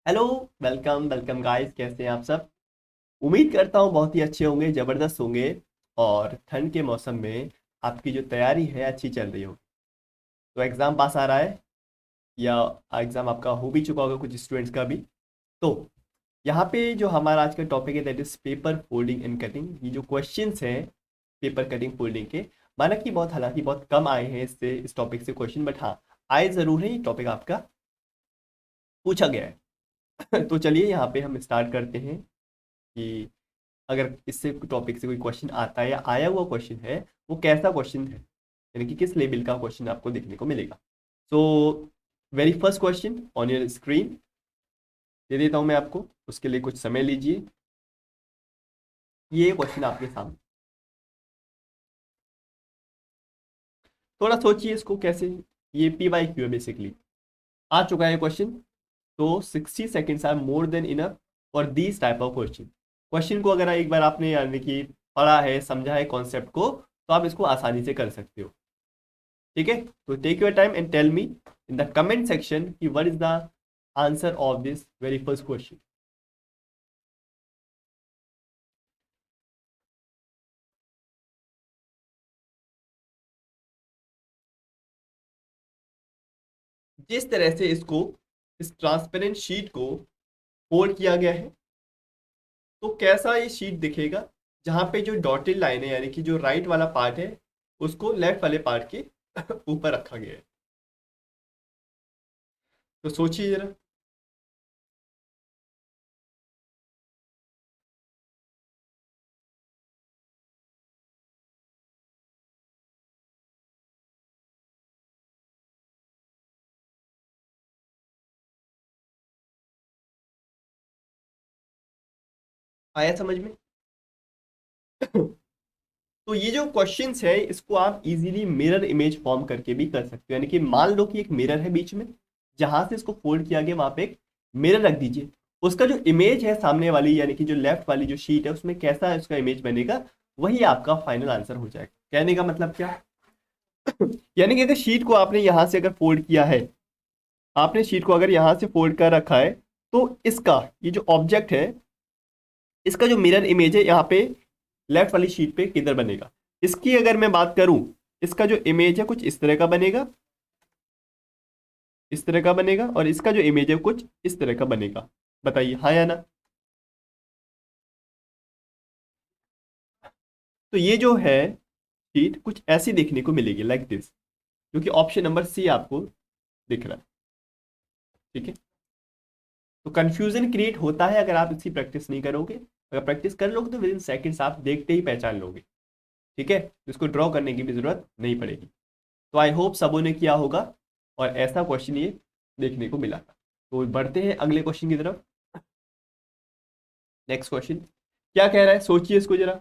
Hello. Welcome welcome guys, कैसे हैं आप सब? उम्मीद करता हूँ बहुत ही अच्छे होंगे, ज़बरदस्त होंगे। और ठंड के मौसम में आपकी जो तैयारी है अच्छी चल रही हो। तो एग्ज़ाम पास आ रहा है, या एग्ज़ाम आपका हो भी चुका होगा कुछ स्टूडेंट्स का भी। तो यहाँ पे जो हमारा आज का टॉपिक है that is paper folding and cutting. ये जो क्वेश्चंस हैं पेपर कटिंग फोल्डिंग के, माना कि बहुत हालांकि बहुत कम आए हैं इस टॉपिक से क्वेश्चन, बट हाँ आए ज़रूर हैं। ये टॉपिक आपका पूछा गया है। तो चलिए यहाँ पे हम स्टार्ट करते हैं कि अगर इससे टॉपिक से कोई क्वेश्चन आता है या आया हुआ क्वेश्चन है, वो कैसा क्वेश्चन है, यानी कि किस लेवल का क्वेश्चन आपको देखने को मिलेगा। So very first question on your screen दे देता हूं मैं आपको, उसके लिए कुछ समय लीजिए। ये क्वेश्चन आपके सामने, थोड़ा सोचिए इसको कैसे। ये पी वाई क्यू है बेसिकली, आ चुका है क्वेश्चन। तो 60 seconds are more than enough for this type of question. Question को अगर एक बार आपने यानी कि पढ़ा है, समझा है कॉन्सेप्ट को, तो आप इसको आसानी से कर सकते हो। ठीक है, तो take your time and tell me in the comment section कि what is the answer of this very first question. जिस तरह से इसको, इस ट्रांसपेरेंट शीट को फोल्ड किया गया है, तो कैसा ये शीट दिखेगा जहां पे जो डॉटेड लाइन है यानी कि जो राइट वाला पार्ट है उसको लेफ्ट वाले पार्ट के ऊपर रखा गया है। तो सोचिए जरा। आया समझ में? तो ये जो क्वेश्चंस है इसको आप इजीली मिरर इमेज फॉर्म करके भी कर सकते हो, यानी कि मान लो कि एक मिरर है बीच में, जहां से इसको फोल्ड किया गया वहां पे एक मिरर रख दीजिए। उसका जो इमेज है सामने वाली यानी कि जो लेफ्ट वाली जो शीट है उसमें कैसा उसका इमेज बनेगा, वही आपका फाइनल आंसर हो जाएगा। कहने का मतलब क्या? यानी कि अगर शीट को आपने यहां से अगर फोल्ड किया है, आपने शीट को अगर यहां से फोल्ड कर रखा है, तो इसका ये जो ऑब्जेक्ट है, इसका जो मिरर इमेज है यहाँ पे लेफ्ट वाली शीट पे किधर बनेगा। इसकी अगर मैं बात करूं, इसका जो इमेज है कुछ इस तरह का बनेगा, इस तरह का बनेगा, और इसका जो इमेज है कुछ इस तरह का बनेगा। बताइए हाँ या ना? तो ये जो है शीट कुछ ऐसी देखने को मिलेगी लाइक दिस, जो कि ऑप्शन नंबर सी आपको दिख रहा है। ठीक है, तो कंफ्यूजन क्रिएट होता है अगर आप इसकी प्रैक्टिस नहीं करोगे। अगर प्रैक्टिस कर लोगे तो विद इन सेकेंड्स आप देखते ही पहचान लोगे। ठीक है, तो इसको ड्रॉ करने की भी जरूरत नहीं पड़ेगी। तो आई होप सबों ने किया होगा और ऐसा क्वेश्चन ये देखने को मिला था। तो बढ़ते हैं अगले क्वेश्चन की तरफ। नेक्स्ट क्वेश्चन क्या कह रहा है, सोचिए इसको जरा,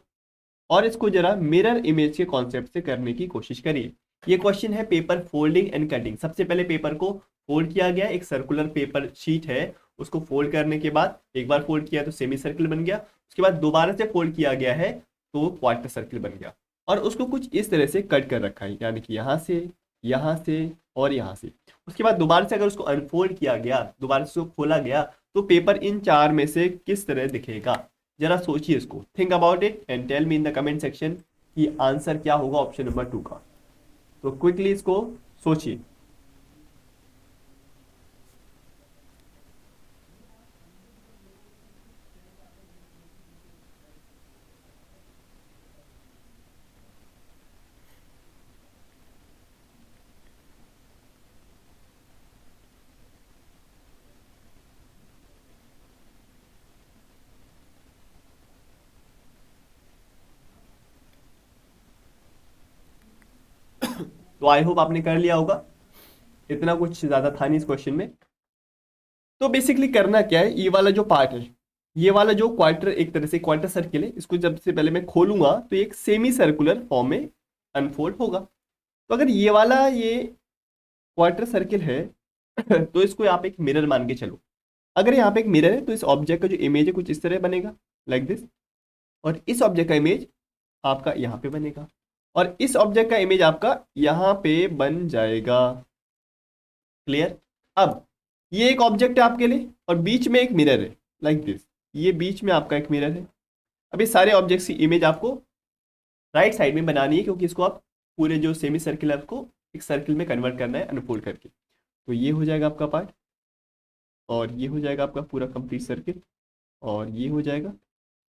और इसको जरा मिरर इमेज के कॉन्सेप्ट से करने की कोशिश करिए। ये क्वेश्चन है पेपर फोल्डिंग एंड कटिंग। सबसे पहले पेपर को फोल्ड किया गया, एक सर्कुलर पेपर शीट है, उसको फोल्ड करने के बाद एक बार फोल्ड किया तो सेमी सर्किल बन गया, उसके बाद दोबारा से फोल्ड किया गया है तो क्वार्टर सर्किल बन गया, और उसको कुछ इस तरह से कट कर रखा है, यानी कि यहाँ से और यहाँ से। उसके बाद दोबारा से अगर उसको अनफोल्ड किया गया, दोबारा से उसको खोला गया, तो पेपर इन चार में से किस तरह दिखेगा? जरा सोचिए इसको, think about it and tell me in the comment section कि आंसर क्या होगा ऑप्शन नंबर 2 का। तो क्विकली इसको सोचिए। तो आई होप आपने कर लिया होगा, इतना कुछ ज्यादा था नहीं इस क्वेश्चन में। तो बेसिकली करना क्या है, ये वाला जो पार्ट है, ये वाला जो क्वार्टर, एक तरह से क्वार्टर सर्किल है, इसको जब से पहले मैं खोलूंगा तो एक सेमी सर्कुलर फॉर्म में अनफोल्ड होगा। तो अगर ये वाला ये क्वार्टर सर्किल है तो इसको आप एक मिरर मान के चलो। अगर यहाँ पे एक मिरर है तो इस ऑब्जेक्ट का जो इमेज है कुछ इस तरह बनेगा लाइक दिस, और इस ऑब्जेक्ट का इमेज आपका यहाँ पे बनेगा, और इस ऑब्जेक्ट का इमेज आपका यहाँ पे बन जाएगा। क्लियर? अब ये एक ऑब्जेक्ट है आपके लिए और बीच में एक मिरर है, लाइक दिस। ये बीच में आपका एक मिरर है। अब ये सारे ऑब्जेक्ट्स की इमेज आपको राइट साइड में बनानी है, क्योंकि इसको आप पूरे जो सेमी सर्किल है उसको एक सर्किल में कन्वर्ट करना है अनफोल्ड करके। तो ये हो जाएगा आपका पार्ट, और ये हो जाएगा आपका पूरा कंप्लीट सर्किल, और ये हो जाएगा,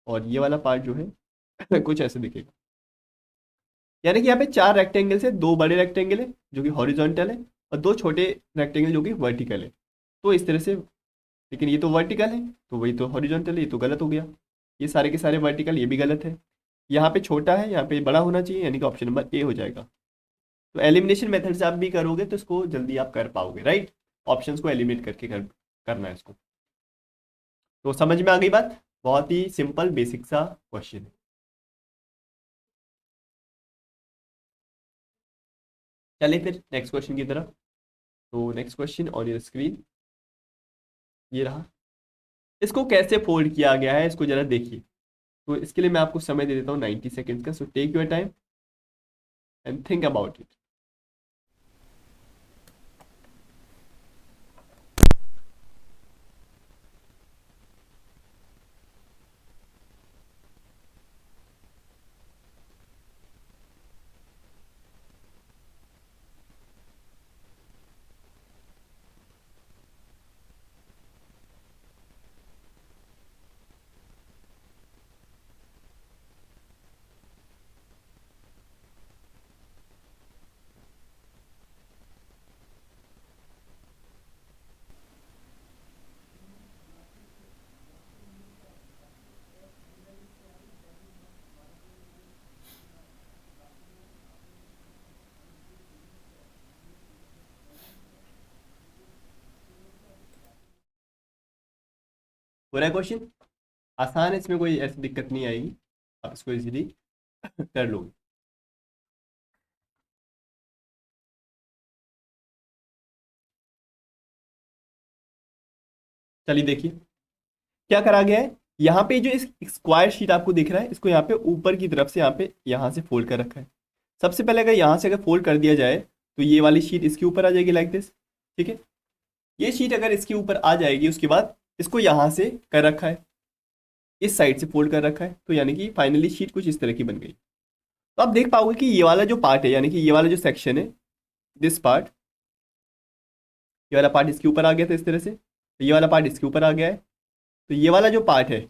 और ये वाला पार्ट जो है कुछ ऐसे दिखेगा। यानी कि यहाँ पे चार रेक्टेंगल है, दो बड़े रेक्टेंगल है जो कि हॉरिजॉन्टल है, और दो छोटे रेक्टेंगल जो कि वर्टिकल है। तो इस तरह से, लेकिन ये तो वर्टिकल है तो वही तो हॉरिजॉन्टल है, ये तो गलत हो गया। ये सारे के सारे वर्टिकल, ये भी गलत है। यहाँ पे छोटा है, यहाँ पे बड़ा होना चाहिए, यानी कि ऑप्शन नंबर ए हो जाएगा। तो एलिमिनेशन मेथड से आप भी करोगे तो इसको जल्दी आप कर पाओगे, राइट। ऑप्शंस को एलिमिनेट करके करना है इसको। तो समझ में आ गई बात। बहुत ही सिंपल बेसिक सा क्वेश्चन है। चलिए फिर नेक्स्ट क्वेश्चन की तरफ। तो next question on your screen ये रहा। इसको कैसे फोल्ड किया गया है इसको जरा देखिए। तो इसके लिए मैं आपको समय दे देता हूँ 90 सेकेंड्स का। So take your time and think about it. पूरा क्वेश्चन आसान है, इसमें कोई ऐसी दिक्कत नहीं आएगी, आप इसको इजीली कर लोगे। चलिए देखिए क्या करा गया है। यहाँ पे जो इस स्क्वायर शीट आपको दिख रहा है, इसको यहाँ पे ऊपर की तरफ से यहाँ से फोल्ड कर रखा है। सबसे पहले अगर यहाँ से अगर फोल्ड कर दिया जाए तो ये वाली शीट इसके ऊपर आ जाएगी, लाइक दिस। ठीक है, ये शीट अगर इसके ऊपर आ जाएगी, उसके बाद इसको यहाँ से कर रखा है, इस साइड से फोल्ड कर रखा है, तो यानी कि फाइनली शीट कुछ इस तरह की बन गई। तो आप देख पाओगे कि ये वाला जो पार्ट है, यानी कि ये वाला जो सेक्शन है, दिस पार्ट, ये वाला पार्ट इसके ऊपर आ गया था इस तरह से, तो ये वाला पार्ट इसके ऊपर आ गया है। तो ये वाला जो पार्ट है,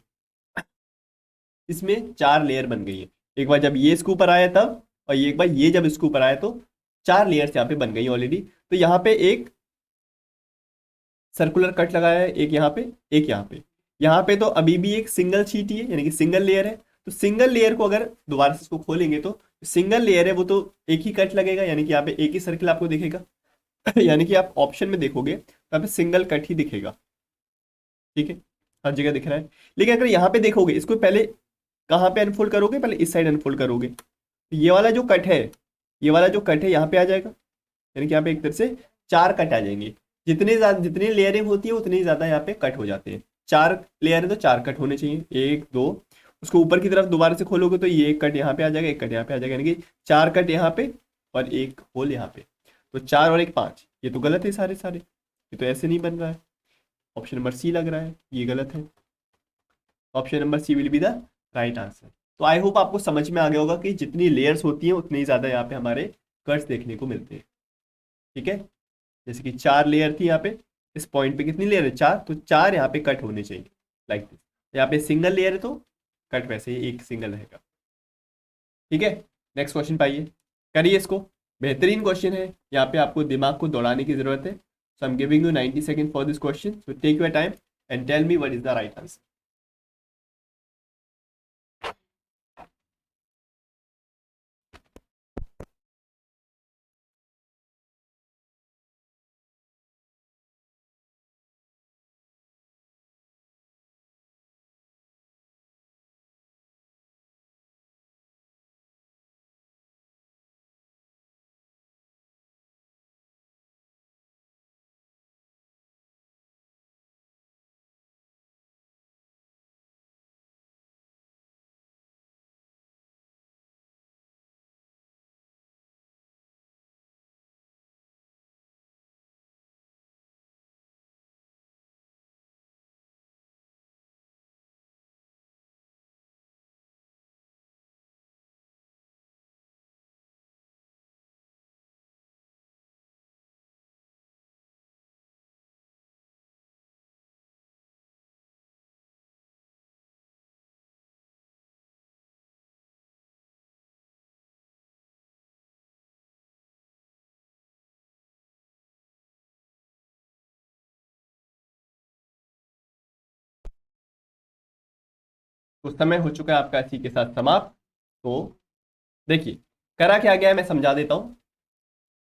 इसमें चार लेयर बन गई है। एक बार जब ये इसके ऊपर आया तब, और ये एक बार ये जब इसके ऊपर आया, तो चार लेयर्स यहाँ पे बन गई ऑलरेडी। तो यहाँ पे एक सर्कुलर कट लगाया है, एक यहाँ पे, एक यहाँ पे। यहाँ पे तो अभी भी एक सिंगल शीट ही है, यानी कि सिंगल लेयर है। तो सिंगल लेयर को अगर दोबारा से इसको खोलेंगे तो सिंगल लेयर है वो तो एक ही कट लगेगा, यानी कि यहाँ पे एक ही सर्किल आपको दिखेगा। यानी कि आप ऑप्शन में देखोगे तो यहाँ पे सिंगल कट ही दिखेगा। ठीक है, हर जगह दिख रहा है। लेकिन अगर यहाँ पे देखोगे, इसको पहले कहाँ पे अनफोल्ड करोगे, पहले इस साइड अनफोल्ड करोगे, तो ये वाला जो कट है, ये वाला जो कट है यहाँ पे आ जाएगा। यानी कि यहाँ पे एक तरह से चार कट आ जाएंगे। जितने ज्यादा, जितनी लेयरिंग होती है उतनी ही ज्यादा यहाँ पे कट हो जाते हैं। चार लेयर है तो चार कट होने चाहिए, एक दो। उसको ऊपर की तरफ दोबारा से खोलोगे तो ये एक कट यहाँ पे आ जाएगा, एक कट यहाँ पे आ जाएगा, यानी कि चार कट यहाँ पे और एक होल यहाँ पे। तो चार और एक पाँच, ये तो गलत है सारे सारे, ये तो ऐसे नहीं बन रहा है। ऑप्शन नंबर सी लग रहा है, ये गलत है। Option number C will be the right answer. तो आई होप आपको समझ में आ गया होगा कि जितनी लेयर्स होती हैं उतनी ही ज़्यादा यहाँ पे हमारे कट्स देखने को मिलते हैं। ठीक है, जैसे कि चार लेयर थी यहाँ पे, इस पॉइंट पे कितनी लेयर है, चार, तो चार यहाँ पे कट होने चाहिए, लाइक दिस। यहाँ पे सिंगल लेयर है तो कट वैसे ही एक सिंगल रहेगा। ठीक है, नेक्स्ट क्वेश्चन पाइए, करिए इसको। बेहतरीन क्वेश्चन है, यहाँ पे आपको दिमाग को दौड़ाने की जरूरत है। So I am giving you 90 second for this question, so take your time and tell me what is the right answer. तो समय हो चुका है आपका इसी के साथ समाप्त। तो देखिए, करा क्या गया है मैं समझा देता हूँ।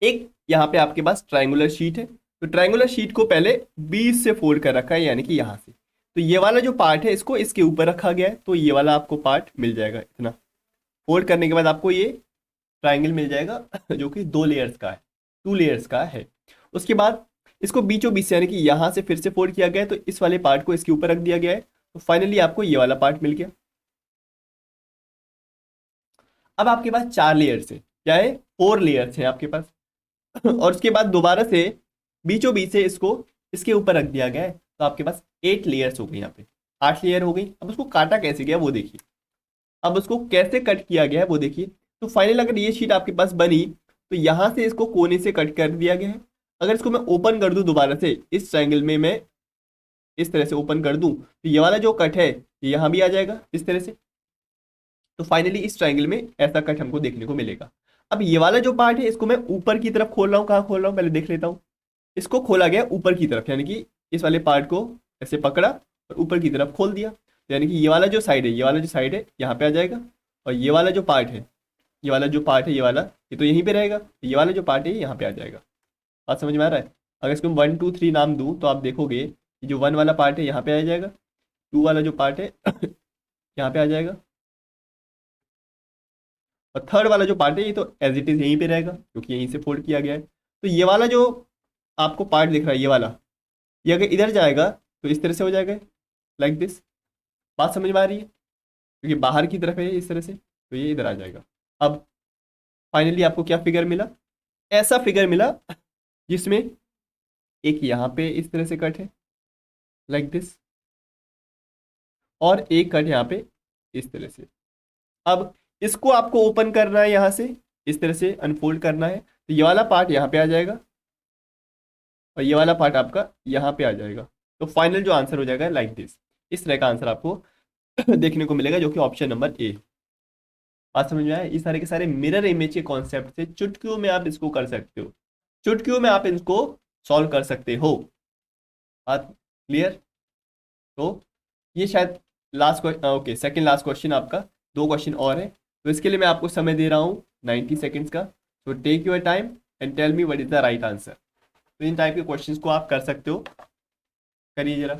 एक यहाँ पे आपके पास ट्रायंगुलर शीट है, तो ट्रायंगुलर शीट को पहले बीच से फोल्ड कर रखा है, यानी कि यहाँ से। तो ये वाला जो पार्ट है इसको इसके ऊपर रखा गया है, तो ये वाला आपको पार्ट मिल जाएगा। इतना फोल्ड करने के बाद आपको ये ट्राइंगल मिल जाएगा जो कि 2 लेयर्स का है, 2 लेयर्स का है। उसके बाद इसको बीचों बीच से, यानी कि यहाँ से फिर से फोल्ड किया गया है, तो इस वाले पार्ट को इसके ऊपर रख दिया गया है। तो फाइनली आपको ये वाला पार्ट मिल गया। अब आपके पास 4 लेयर्स है, क्या है, 4 लेयर्स है आपके पास। और उसके बाद दोबारा से बीचों बीच से इसको इसके ऊपर रख दिया गया है, तो आपके पास 8 लेयर्स हो गई, यहाँ पे 8 लेयर हो गई। अब उसको काटा कैसे गया वो देखिए, अब उसको कैसे कट किया गया है वो देखिए। तो फाइनल अगर ये शीट आपके पास बनी, तो यहाँ से इसको कोने से कट कर दिया गया है। अगर इसको मैं ओपन कर दूं दोबारा से, इस ट्रायंगल में मैं इस तरह से ओपन कर दूं, तो ये वाला जो कट है ये यहाँ भी आ जाएगा इस तरह से। तो फाइनली इस ट्रायंगल में ऐसा कट हमको देखने को मिलेगा। अब ये वाला जो पार्ट है इसको मैं ऊपर की तरफ खोल रहा हूँ, कहाँ खोल रहा हूँ पहले देख लेता हूँ। इसको खोला गया ऊपर की तरफ, यानी कि इस वाले पार्ट को ऐसे पकड़ा और ऊपर की तरफ खोल दिया। तो यानी कि ये वाला जो साइड है, ये वाला जो साइड है यहाँ पे आ जाएगा, और ये वाला जो पार्ट है, ये वाला जो पार्ट है, ये वाला ये तो यहीं पे रहेगा, तो ये वाला जो पार्ट है यहाँ पे आ जाएगा। बात समझ में आ रहा है। अगर इसको 1 2 3 नाम दूँ तो आप देखोगे ये जो 1 वाला पार्ट है यहाँ पे आ जाएगा, 2 वाला जो पार्ट है यहाँ पे आ जाएगा, और थर्ड वाला जो पार्ट है ये तो एज इट इज यहीं पे रहेगा क्योंकि यहीं से फोल्ड किया गया है। तो ये वाला जो आपको पार्ट दिख रहा है, ये वाला, ये अगर इधर जाएगा तो इस तरह से हो जाएगा, लाइक दिस। बात समझ में आ रही है, क्योंकि बाहर की तरफ है इस तरह से, तो ये इधर आ जाएगा। अब फाइनली आपको क्या फिगर मिला, ऐसा फिगर मिला जिसमें एक यहाँ पे इस तरह से कट है, लाइक दिस, और एक कट यहाँ पे इस तरह से। अब इसको आपको ओपन करना है, यहाँ से इस तरह से अनफोल्ड करना है, तो ये वाला पार्ट यहाँ पे आ जाएगा और ये वाला पार्ट आपका यहाँ पे आ जाएगा। तो फाइनल जो आंसर हो जाएगा लाइक दिस, इस तरह का आंसर आपको देखने को मिलेगा, जो कि ऑप्शन नंबर ए। बात समझ में आया। इस सारे के सारे मिरर इमेज के कॉन्सेप्ट से चुटकियों में आप इसको कर सकते हो, चुटकियों में आप इसको सॉल्व कर सकते हो। बात क्लियर। तो ये शायद last okay, second last question आपका, 2 क्वेश्चन और है, तो इसके लिए मैं आपको समय दे रहा हूँ 90 सेकेंड्स का। तो take your time and tell me what is the right answer. तो इन टाइप के क्वेश्चंस को आप कर सकते हो, करिए जरा।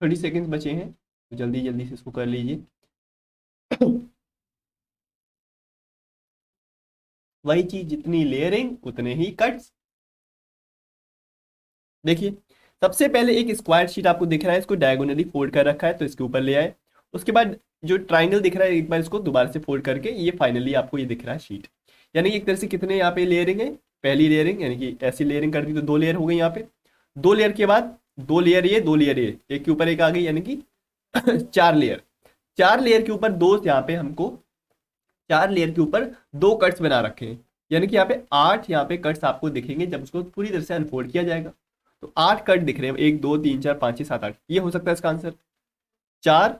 30 सेकेंड्स बचे हैं, तो जल्दी जल्दी से इसको कर लीजिए। वही चीज, जितनी लेयरिंग उतने ही कट्स। देखिए, सबसे पहले एक स्क्वायर शीट आपको दिख रहा है, इसको डायगोनली फोल्ड कर रखा है, तो इसके ऊपर ले आए। उसके बाद जो ट्राइंगल दिख रहा है, एक बार इसको दोबारा से फोल्ड करके ये फाइनली आपको ये दिख रहा है शीट। यानी कि एक तरह से कितने यहाँ पे लेयरिंग है, पहली लेयरिंग, यानी कि ऐसी लेयरिंग कर दी तो 2 लेयर हो गई यहाँ पे। 2 लेयर के बाद 2 लेयर ये, 2 लेयर ये, एक के ऊपर एक आ गई, यानी कि 4 लेयर। 4 लेयर के ऊपर दो, यहाँ पे हमको 4 लेयर के ऊपर 2 कट्स बना रखे हैं, यानी कि यहाँ पे 8 यहाँ पे कट्स आपको दिखेंगे जब उसको पूरी तरह से अनफोल्ड किया जाएगा। तो 8 कट दिख रहे हैं, 1 2 3 4 5 6 7 8, ये हो सकता है इसका आंसर। 4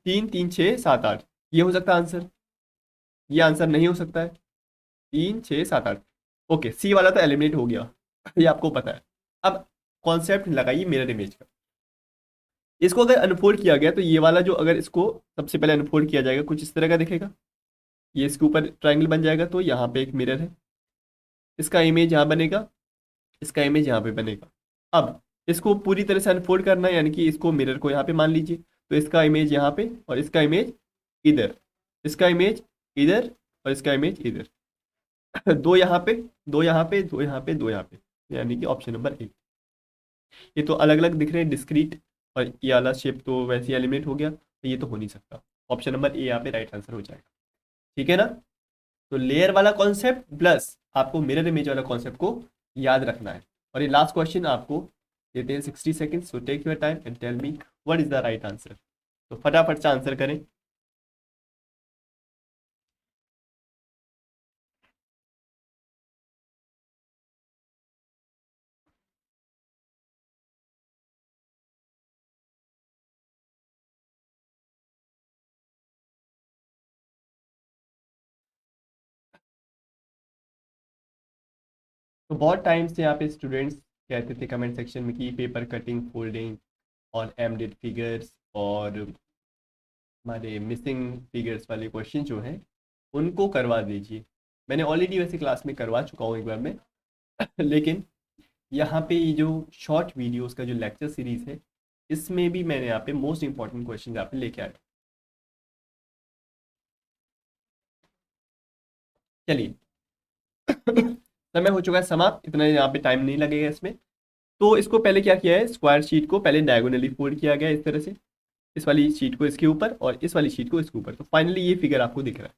3 3 6 7 8, ये हो सकता है आंसर। ये आंसर नहीं हो सकता है, 3 6 7 8। ओके, सी वाला तो एलिमिनेट हो गया, ये आपको पता है। अब कॉन्सेप्ट लगाइए मिरर इमेज का। इसको अगर अनफोल्ड किया गया तो ये वाला जो, अगर इसको सबसे पहले अनफोल्ड किया जाएगा कुछ इस तरह का दिखेगा, ये इसके ऊपर ट्रायंगल बन जाएगा, तो यहाँ पे एक मिरर है, इसका इमेज यहाँ बनेगा, इसका इमेज यहाँ पे बनेगा। अब इसको पूरी तरह से अनफोल्ड करना है, यानी कि इसको मिरर को यहाँ पे मान लीजिए, तो इसका इमेज यहाँ पे और इसका इमेज इधर, इसका इमेज इधर और इसका इमेज इधर। दो यहाँ पे, दो यहाँ पे, दो यहाँ पे, दो यहाँ पे, यानी कि ऑप्शन नंबर ए। ये तो अलग अलग दिख रहे हैं डिस्क्रीट, और ये वाला शेप तो वैसे ही एलिमिनेट हो गया, तो ये तो हो नहीं सकता। ऑप्शन नंबर ए यहाँ पे राइट आंसर हो जाएगा। ठीक है ना? तो लेयर वाला कॉन्सेप्ट प्लस आपको मिरर इमेज वाला कॉन्सेप्ट को याद रखना है। और ये लास्ट क्वेश्चन आपको देते हैं 60 seconds, so take your time and tell me what is the right answer. तो फटाफट से आंसर करें। तो बहुत टाइम से यहाँ पे स्टूडेंट्स कहते थे कमेंट सेक्शन में कि पेपर कटिंग, फोल्डिंग और एमडेड फिगर्स और हमारे मिसिंग फिगर्स वाले क्वेश्चन जो हैं उनको करवा दीजिए। मैंने ऑलरेडी वैसे क्लास में करवा चुका हूँ एक बार में। लेकिन यहाँ पे ये जो शॉर्ट वीडियोस का जो लेक्चर सीरीज है, इसमें भी मैंने यहाँ पे मोस्ट इंपॉर्टेंट क्वेश्चन यहाँ पे लेके आया। चलिए। समय हो चुका है समाप्त, इतना यहाँ पे टाइम नहीं लगेगा इसमें। तो इसको पहले क्या किया है, स्क्वायर शीट को पहले डायगोनली फोल्ड किया गया इस तरह से, इस वाली शीट को इसके ऊपर और इस वाली शीट को इसके ऊपर। तो फाइनली ये फिगर आपको दिख रहा है।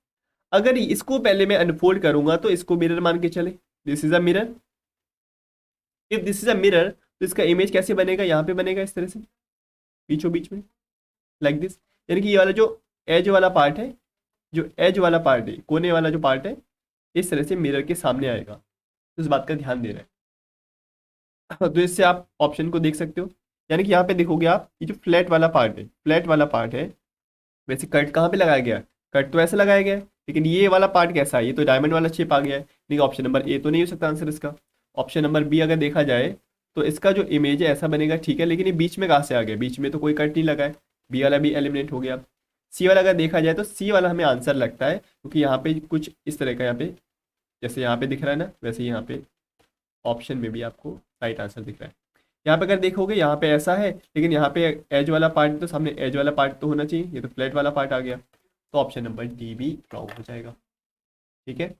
अगर इसको पहले मैं अनफोल्ड करूंगा तो इसको मिरर मान के चले, this is a mirror. If this is a mirror तो इसका इमेज कैसे बनेगा, यहाँ पे बनेगा इस तरह से बीचों बीच में, लाइक दिस। यानी कि ये वाला जो एज वाला पार्ट है, जो एज वाला पार्ट है, कोने वाला जो पार्ट है, इस तरह से मिरर के सामने आएगा। तो इस बात का ध्यान दे रहे हैं। तो इससे आप ऑप्शन को देख सकते हो। यानी कि यहाँ पे देखोगे आप, ये जो फ्लैट वाला पार्ट है, फ्लैट वाला पार्ट है, वैसे कट कहाँ पे लगाया गया, कट तो ऐसे लगाया गया है, लेकिन ये वाला पार्ट कैसा है, ये तो डायमंड वाला शेप आ गया है। नहीं, ऑप्शन नंबर ए तो नहीं हो सकता आंसर इसका। ऑप्शन नंबर बी अगर देखा जाए तो इसका जो इमेज है ऐसा बनेगा, ठीक है, लेकिन ये बीच में कहाँ से आ गया, बीच में तो कोई कट नहीं लगा है, बी वाला भी एलिमिनेट हो गया। सी वाला अगर देखा जाए तो सी वाला हमें आंसर लगता है, क्योंकि यहाँ पे कुछ इस तरह का, यहाँ पे जैसे यहाँ पे दिख रहा है ना, वैसे ही यहाँ पे ऑप्शन में भी आपको राइट आंसर दिख रहा है। यहाँ पे अगर देखोगे यहाँ पे ऐसा है, लेकिन यहाँ पे एज वाला पार्ट, तो सामने एज वाला पार्ट तो होना चाहिए, ये तो फ्लैट वाला पार्ट आ गया। तो ऑप्शन नंबर डी भी रॉन्ग हो जाएगा। ठीक है,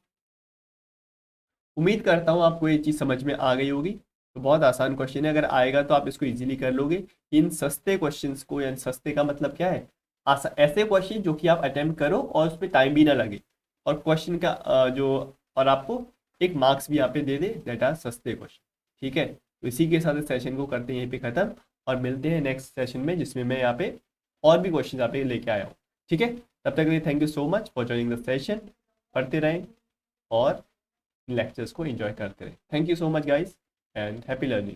उम्मीद करता हूँ आपको ये चीज़ समझ में आ गई होगी। तो बहुत आसान क्वेश्चन है, अगर आएगा तो आप इसको इजीली कर लोगे। इन सस्ते क्वेश्चंस को, यानी सस्ते का मतलब क्या है, ऐसे क्वेश्चन जो कि आप अटेम्प्ट करो और उस पर टाइम भी ना लगे, और क्वेश्चन का और आपको एक मार्क्स भी यहाँ पे दे दे, दैट आर सस्ते क्वेश्चन। ठीक है, तो इसी के साथ इस सेशन को करते हैं यहीं पे खत्म, और मिलते हैं नेक्स्ट सेशन में, जिसमें मैं यहाँ पे और भी क्वेश्चन यहाँ पे लेके आया हूँ। ठीक है, तब तक के लिए thank you so much for joining the session. पढ़ते रहें और लेक्चर्स को एंजॉय करते रहें। Thank you so much guys and happy learning.